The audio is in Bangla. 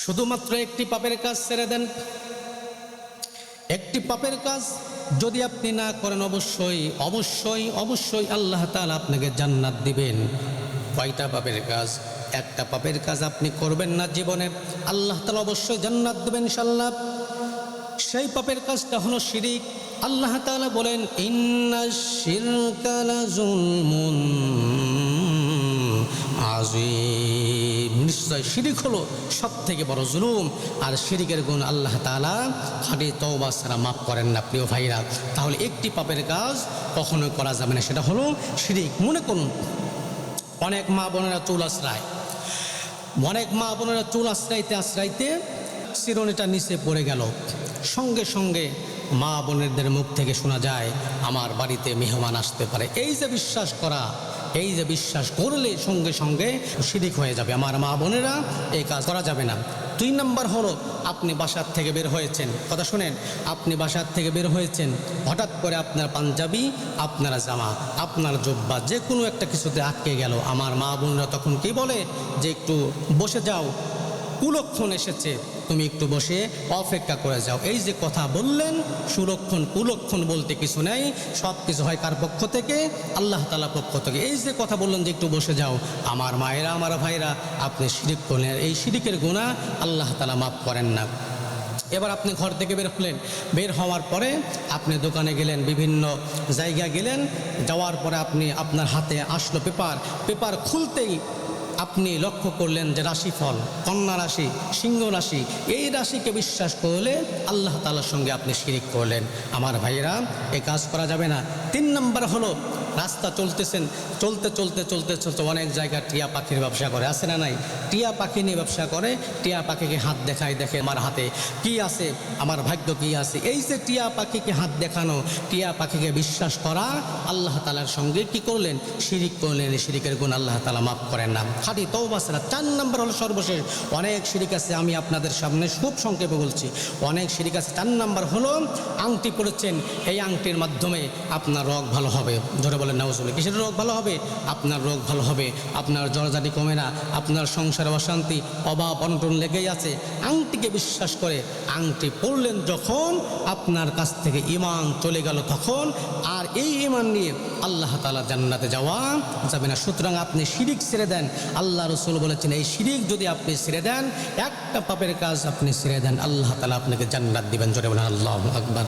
শুধুমাত্র একটি পাপের কাজ ছেড়ে দেন। একটি পাপের কাজ যদি আপনি না করেন অবশ্যই অবশ্যই অবশ্যই আল্লাহ তাআলা আপনাকে জান্নাত দিবেন। কয়টা পাপের কাজ? একটা পাপের কাজ আপনি করবেন না জীবনে, আল্লাহ তাআলা অবশ্যই জান্নাত দেবেন ইনশাআল্লাহ। সেই পাপের কাজটা হলো শিরিক। আল্লাহ তাআলা বলেন, ইন্নাশ শিরকা লাযুলমুন আযীম, নিশ্চয় শিরিক হলো সবথেকে বড় জুলুম। আর শিরিকের গুণ আল্লাহ তাআলা খাঁটি তওবা ছাড়া মাফ করেন না। প্রিয় ভাইরা, তাহলে একটি পাপের কাজ কখনোই করা যাবে না, সেটা হলো শিরিক। মনে করুন অনেক মা বোনেরা চুল আশ্রায়, অনেক মা বোনেরা চুল আশ্রাইতে আশ্রাইতে চিরুনিটা নিচে পড়ে গেল। সঙ্গে সঙ্গে মা বোনেদের মুখ থেকে শোনা যায়, আমার বাড়িতে মেহমান আসতে পারে। এই যে বিশ্বাস করা, এই যে বিশ্বাস করলে সঙ্গে সঙ্গে শিরিক হয়ে যাবে। আমার মা বোনেরা এই কাজ করা যাবে না। 2 নম্বর হলো, আপনি বাসার থেকে বের হয়েছেন, কথা শুনেন, আপনি বাসার থেকে বের হয়েছেন, হঠাৎ করে আপনার পাঞ্জাবি, আপনার জামা, আপনার জুব্বা যে কোনো একটা কিছুতে আটকে গেল। আমার মা বোনরা তখন কি বলে যে একটু বসে যাও, কুলক্ষণ এসেছে, তুমি একটু বসে অপেক্ষা করে যাও। এই যে কথা বললেন, সুলক্ষণ কুলক্ষণ বলতে কিছু নেই, সব কিছু হয় কার পক্ষ থেকে? আল্লাহ তাআলার পক্ষ থেকে। এই যে কথা বললেন যে একটু বসে যাও, আমার মায়েরা আমার ভাইরা, আপনি শিরিক করলেন। এই শিরিকের গুনাহ আল্লাহ তাআলা মাফ করেন না। এবার আপনি ঘর থেকে বের হলেন, বের হওয়ার পরে আপনি দোকানে গেলেন, বিভিন্ন জায়গায় গেলেন, যাওয়ার পরে আপনি আপনার হাতে আসলো পেপার খুলতেই আপনি লক্ষ্য করলেন যে রাশিফল, কন্যা রাশি, সিংহ রাশি, এই রাশিকে বিশ্বাস করলে আল্লাহ তাআলার সঙ্গে আপনি শিরিক করলেন। আমার ভাইয়েরা, এই কাজ করা যাবে না। 3 নম্বর হলো, রাস্তা চলতেছেন, চলতে চলতে চলতে চলতে অনেক জায়গায় টিয়া পাখির ব্যবসা করে, আছে না নাই? টিয়া পাখি নিয়ে ব্যবসা করে, টিয়া পাখিকে হাত দেখায়, দেখে আমার হাতে কি আছে, আমার ভাগ্য কি আছে। এই যে টিয়া পাখিকে হাত দেখানো, টিয়া পাখিকে বিশ্বাস করা, আল্লাহ তাআলার সঙ্গে কি করলেন? শিরিক করলেন। শিরিকের গুণ আল্লাহ তাআলা মাফ করেন না, খাঁটি তওবা ছাড়া। 4 নম্বর হলো সর্বশেষ, অনেক শিরিক আছে, আমি আপনাদের সামনে খুব সংক্ষেপে বলছি, অনেক শিরিক আছে। 4 নম্বর হলো, আংটি পড়েছেন, এই আংটির মাধ্যমে আপনার রোগ ভালো হবে। ধরে বলেন নাউজুবিল্লাহ। কিসের রোগ ভালো হবে? আপনার রোগ ভালো হবে, আপনার জড়জারি কমে না, আপনার সংসারে অশান্তি অভাব অনটন লেগেই আছে। আংটিকে বিশ্বাস করে আংটি পড়লেন যখন, আপনার কাছ থেকে ঈমান চলে গেল তখন, আর এই ঈমান নিয়ে আল্লাহ তাআলা জান্নাতে যাওয়া যাবে না। সুতরাং আপনি শিরিক ছেড়ে দেন। আল্লাহ রাসূল বলেছেন, এই শিরিক যদি আপনি ছেড়ে দেন, একটা পাপের কাজ আপনি ছেড়ে দেন, আল্লাহ তাআলা আপনাকে জান্নাত দিবেন। জোরে বলেন আল্লাহু আকবার।